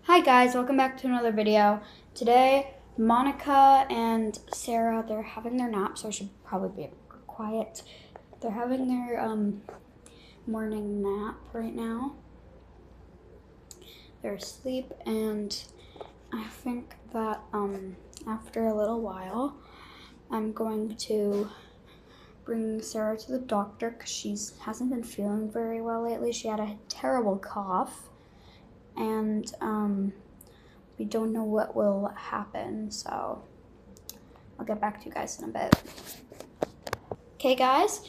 Hi guys, welcome back to another video. Today, Monica and Sarah, they're having their nap, so I should probably be quiet. They're having their morning nap right now. They're asleep, and I think that after a little while, I'm going to bring Sarah to the doctor because she hasn't been feeling very well lately. She had a terrible cough. And we don't know what will happen, so I'll get back to you guys in a bit. Okay guys,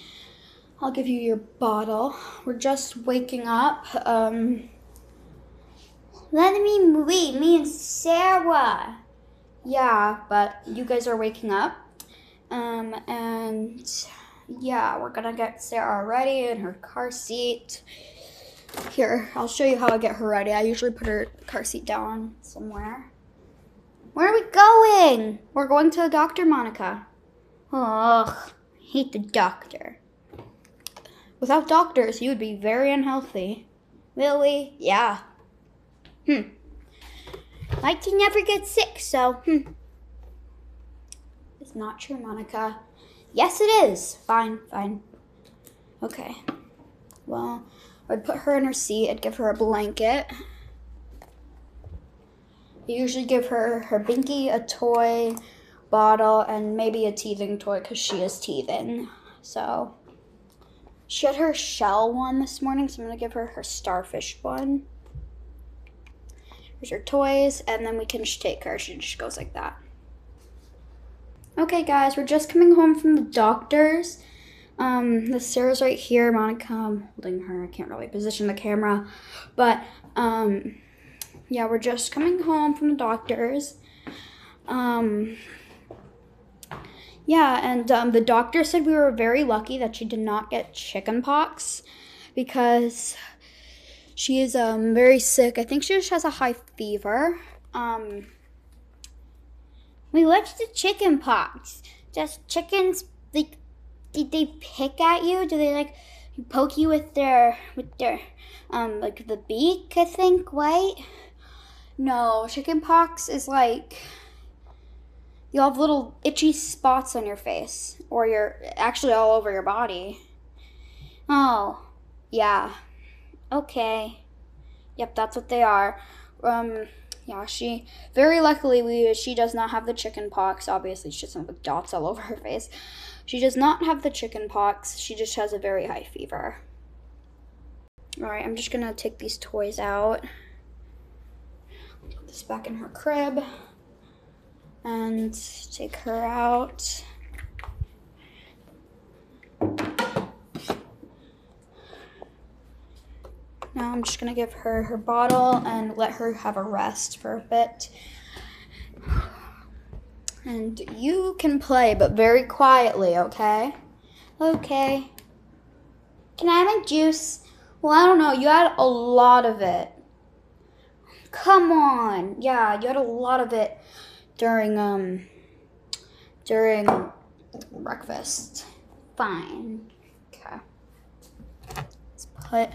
I'll give you your bottle. We're just waking up. Let me wait, me and Sarah. Yeah, but you guys are waking up. And yeah, we're gonna get Sarah ready in her car seat. Here, I'll show you how I get her ready. I usually put her car seat down somewhere. Where are we going? We're going to the doctor, Monica. Ugh, I hate the doctor. Without doctors, you would be very unhealthy. Really? Yeah. Like to never get sick, so, It's not true, Monica. Yes, it is. Fine. Okay. Well, I'd put her in her seat. I'd give her a blanket. I usually give her binky, a toy, bottle, and maybe a teething toy because she is teething. So she had her shell one this morning, so I'm going to give her her starfish one. Here's her toys, and then we can just take her. She just goes like that. Okay, guys, we're just coming home from the doctor's. The Sarah's right here, Monica, I'm holding her. I can't really position the camera, but yeah, we're just coming home from the doctor's. Yeah, and the doctor said we were very lucky that she did not get chicken pox because she is very sick. I think she just has a high fever. What's the chicken pox? Just chickens, like, did they pick at you? Do they like poke you with their like the beak, I think, right? No, chicken pox is like you'll have little itchy spots on your face, or you're actually all over your body. Oh, yeah. Okay. Yep, that's what they are. Yeah, she very luckily she does not have the chicken pox. Obviously, she doesn't have dots all over her face. She does not have the chicken pox. She just has a very high fever. All right, I'm just gonna take these toys out. Put this back in her crib and take her out. Now I'm just gonna give her her bottle and let her have a rest for a bit. And you can play, but very quietly, okay? Okay. Can I have my juice? Well, I don't know. You had a lot of it. Come on. Yeah, you had a lot of it during breakfast. Fine. Okay. Let's put...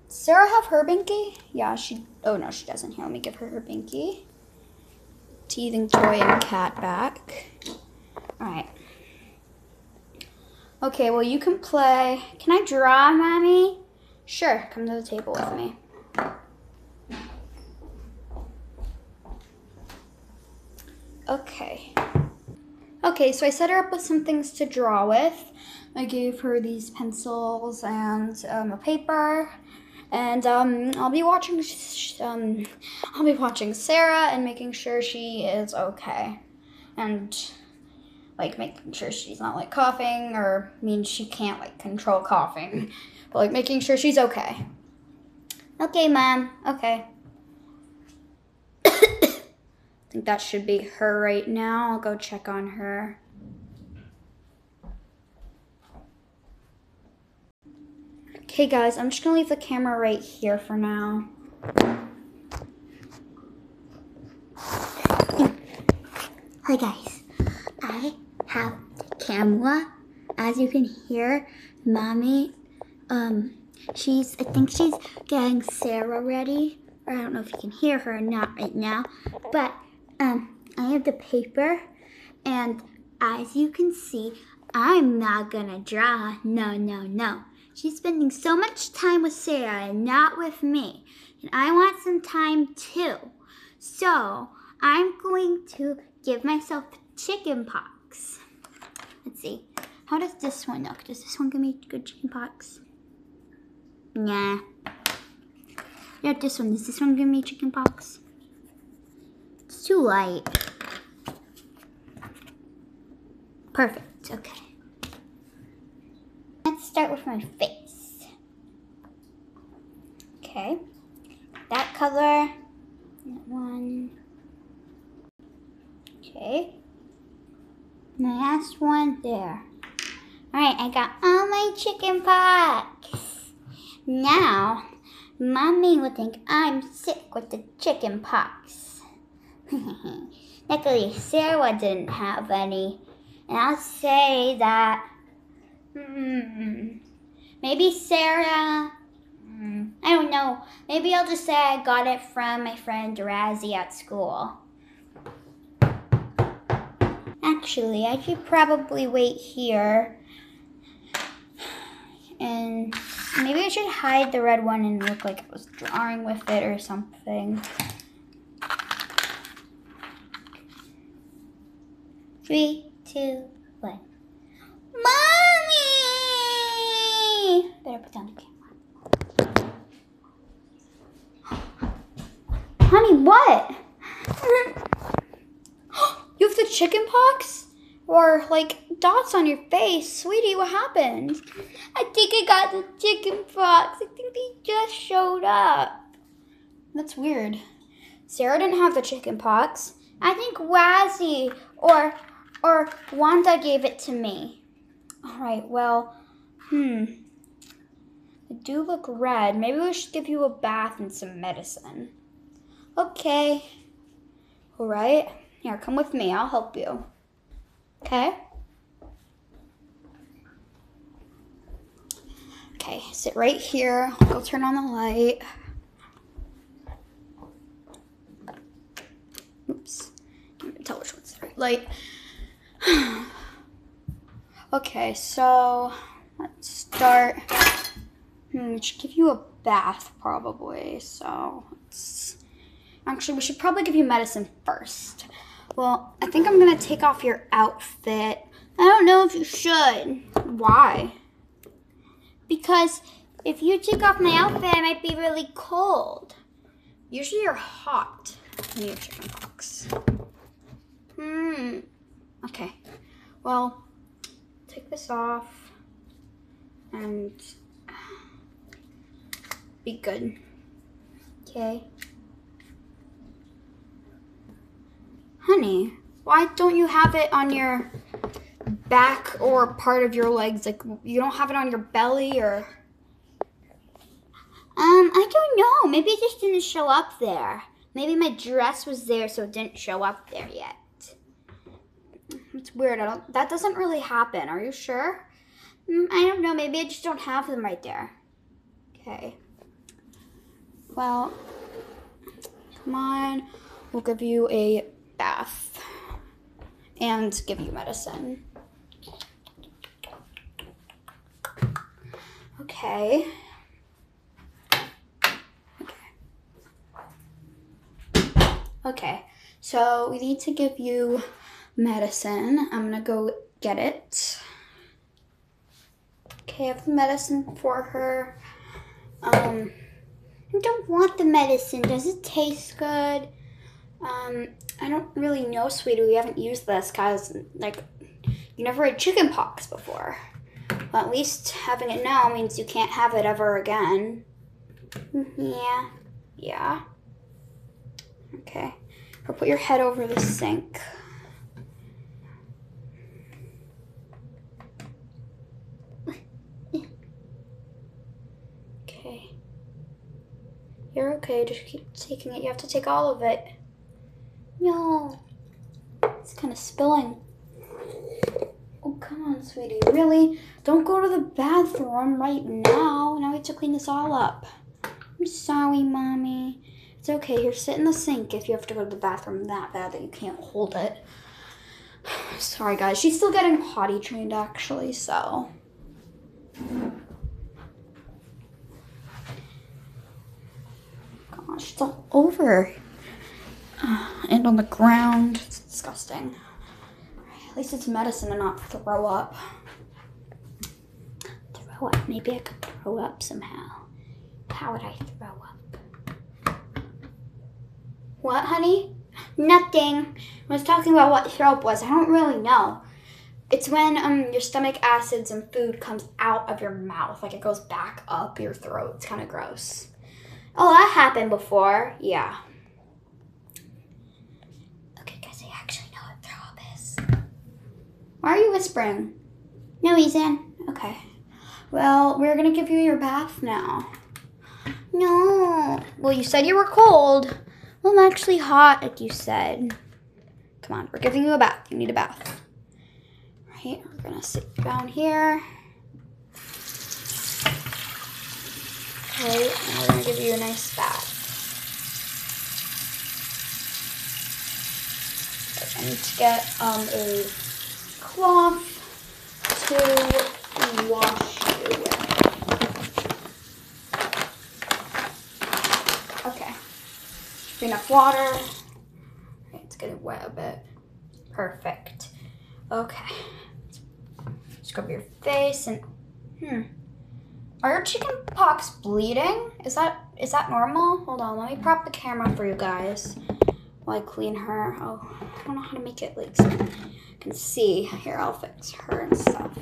Does Sarah have her binky? Yeah, oh no, she doesn't. Here, let me give her her binky. Teething toy and cat back. All right. Okay, well, you can play. Can I draw, Mommy? Sure, come to the table with me. Okay. Okay, so I set her up with some things to draw with. I gave her these pencils and a paper. And I'll be watching Sarah and making sure she is okay, and like making sure she's not like coughing, or means she can't like control coughing, but like making sure she's okay. Okay, Mom. Okay. I think that should be her right now. I'll go check on her. Okay guys, I'm just gonna leave the camera right here for now. Hi guys, I have the camera. As you can hear, Mommy, I think she's getting Sarah ready. Or I don't know if you can hear her or not right now. But I have the paper, and as you can see, I'm not gonna draw. No, no, no. She's spending so much time with Sarah and not with me. And I want some time too. So I'm going to give myself chicken pox. Let's see. How does this one look? Does this one give me good chicken pox? Nah. Yeah, this one. Does this one give me chicken pox? It's too light. Perfect. Okay. Let's start with my face. Okay. That color. That one. Okay. The last one there. Alright, I got all my chicken pox. Now, Mommy would think I'm sick with the chicken pox. Luckily, Sarah didn't have any. And I'll say that, maybe Sarah, I don't know. Maybe I'll just say I got it from my friend Razzie at school. Actually, I should probably wait here. And maybe I should hide the red one and look like I was drawing with it or something. 3, 2, 1. Mommy! Better put down the camera. Honey, what? You have the chicken pox? Or like dots on your face? Sweetie, what happened? I think I got the chicken pox. I think they just showed up. That's weird. Sarah didn't have the chicken pox. I think Razzie or Wanda gave it to me. All right, well, they do look red. Maybe we should give you a bath and some medicine. Okay. All right. Here, come with me. I'll help you. Okay? Okay, sit right here. I'll turn on the light. Oops. Can't even tell which one's the right light. Okay, so let's start. We should give you a bath probably. So actually, we should probably give you medicine first. Well, I think I'm gonna take off your outfit. I don't know if you should. Why? Because if you take off my outfit, I might be really cold. Usually you're hot when you have chickenpox. Okay. Well, take this off and be good. Okay. Honey, why don't you have it on your back or part of your legs? Like, you don't have it on your belly or... I don't know. Maybe it just didn't show up there. Maybe my dress was there, so it didn't show up there yet. It's weird. That doesn't really happen. Are you sure? I don't know. Maybe I just don't have them right there. Okay. Well, come on. We'll give you a bath and give you medicine. Okay. Okay, so we need to give you medicine. I'm gonna go get it. Okay, I have the medicine for her. I don't want the medicine. Does it taste good? I don't really know, sweetie. We haven't used this because, like, you never had chicken pox before. Well, at least having it now means you can't have it ever again. Yeah. Okay. Or put your head over the sink. Okay. You're okay. Just keep taking it. You have to take all of it. No. It's kind of spilling. Oh, come on, sweetie. Really? Don't go to the bathroom right now. Now we have to clean this all up. I'm sorry, Mommy. It's okay. Here, sit in the sink if you have to go to the bathroom that bad that you can't hold it. Sorry, guys. She's still getting potty trained, actually, so. Gosh, it's all over. And on the ground. It's disgusting. At least it's medicine and not throw up. Throw up. Maybe I could throw up somehow. How would I throw up? What, honey? Nothing. I was talking about what throw up was. I don't really know. It's when your stomach acids and food comes out of your mouth. Like it goes back up your throat. It's kind of gross. Oh, that happened before. Yeah. Okay, guys, I actually know what throw up is. Why are you whispering? No reason. Okay. Well, we're going to give you your bath now. No. Well, you said you were cold. Well, I'm actually hot, like you said. Come on, we're giving you a bath. You need a bath. Right, we're going to sit down here. Okay, and we're going to give you a nice bath. I need to get a cloth to wash you with. Okay, enough water. It's getting wet a bit. Perfect. Okay, scrub your face and Are your chicken pox bleeding? Is that normal? Hold on, let me prop the camera for you guys while I clean her. Oh, I don't know how to make it like so you can see. Here, I'll fix her and stuff.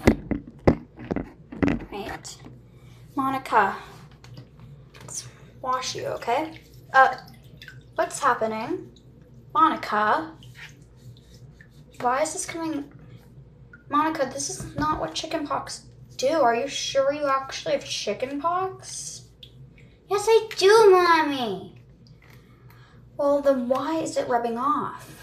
Right. Monica, let's wash you, okay? What's happening? Monica? Why is this coming? Monica, this is not what chicken pox do. Are you sure you actually have chicken pox? Yes, I do, Mommy. Well, then why is it rubbing off?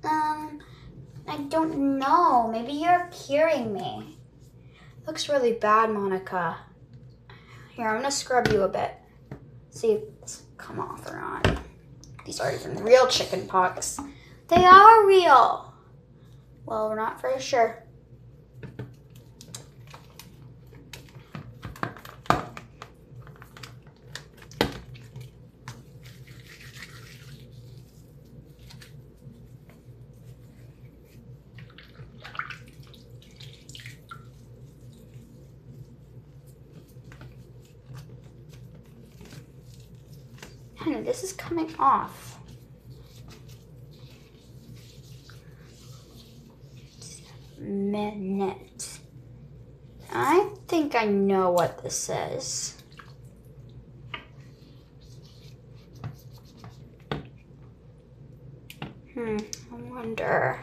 I don't know. Maybe you're curing me. Looks really bad, Monica. Here, I'm gonna scrub you a bit. See if it's come off or not. These aren't even real chicken pox. They are real. Well, we're not for sure. Honey, this is coming off. Minute. I think I know what this is. I wonder.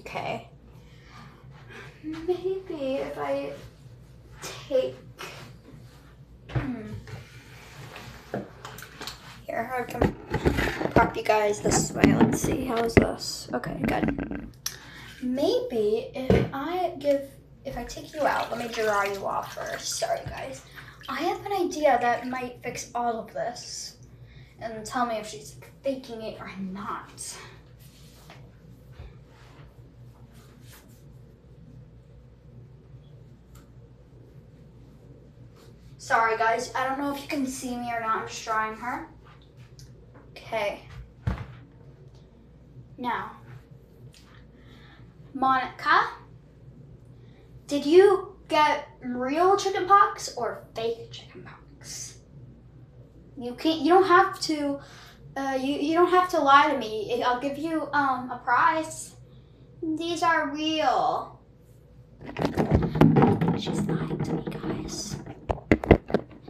Okay. Maybe if I take here, I can prop you guys this way. Let's see, how is this? Okay, good. Maybe if I take you out, let me dry you off first. Sorry, guys. I have an idea that might fix all of this. And tell me if she's faking it or not. Sorry, guys. I don't know if you can see me or not. I'm just drying her. Okay. Now, Monica, did you get real chicken pox or fake chicken pox? You don't have to. You don't have to lie to me. I'll give you a prize. These are real. She's lying to me, guys.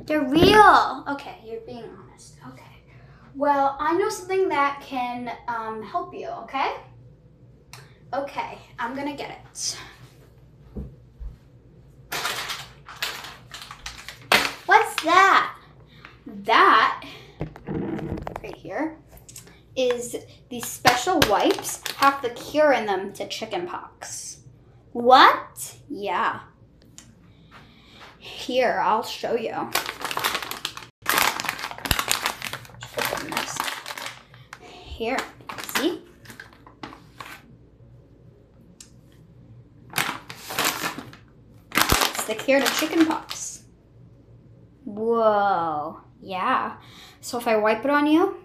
They're real. Okay, you're being honest. Okay. Well, I know something that can help you, okay? Okay, I'm gonna get it. What's that? That, right here, is these special wipes have the cure in them to chickenpox. What? Yeah. Here, I'll show you. Here, see? It's the cure to chickenpox. Whoa, yeah. So if I wipe it on you,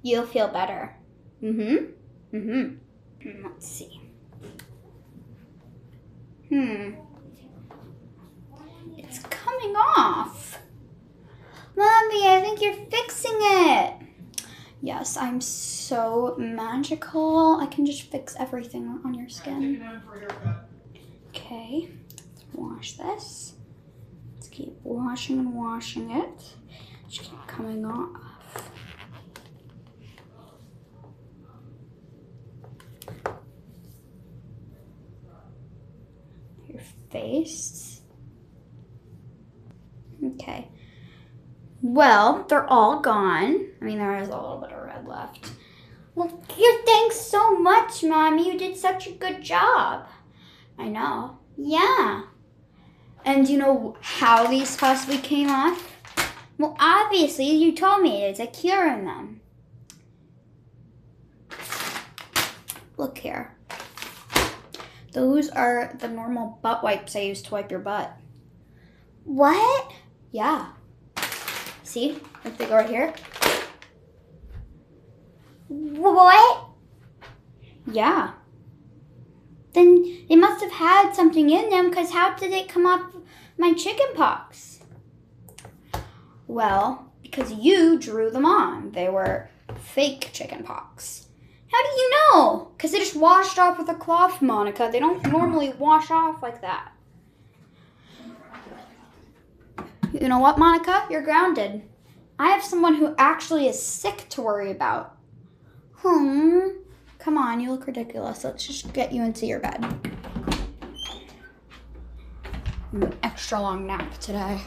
you'll feel better. Let's see. It's coming off. Mommy, I think you're fixing it. Yes, I'm so magical. I can just fix everything on your skin. Okay, let's wash this. Let's keep washing and washing it. Just keep coming off. Your face. Okay. Well, they're all gone. I mean, there is a little bit of red left. Well, thanks so much, Mommy. You did such a good job. I know. Yeah. And do you know how these possibly came off? Well, obviously, you told me there's a cure in them. Look here. Those are the normal butt wipes I use to wipe your butt. What? Yeah. See? Like they go right here. What? Yeah. Then they must have had something in them, because how did it come up my chickenpox? Well, because you drew them on. They were fake chickenpox. How do you know? Because they just washed off with a cloth, Monica. They don't normally wash off like that. You know what, Monica? You're grounded. I have someone who actually is sick to worry about. Come on, you look ridiculous. Let's just get you into your bed. An extra long nap today.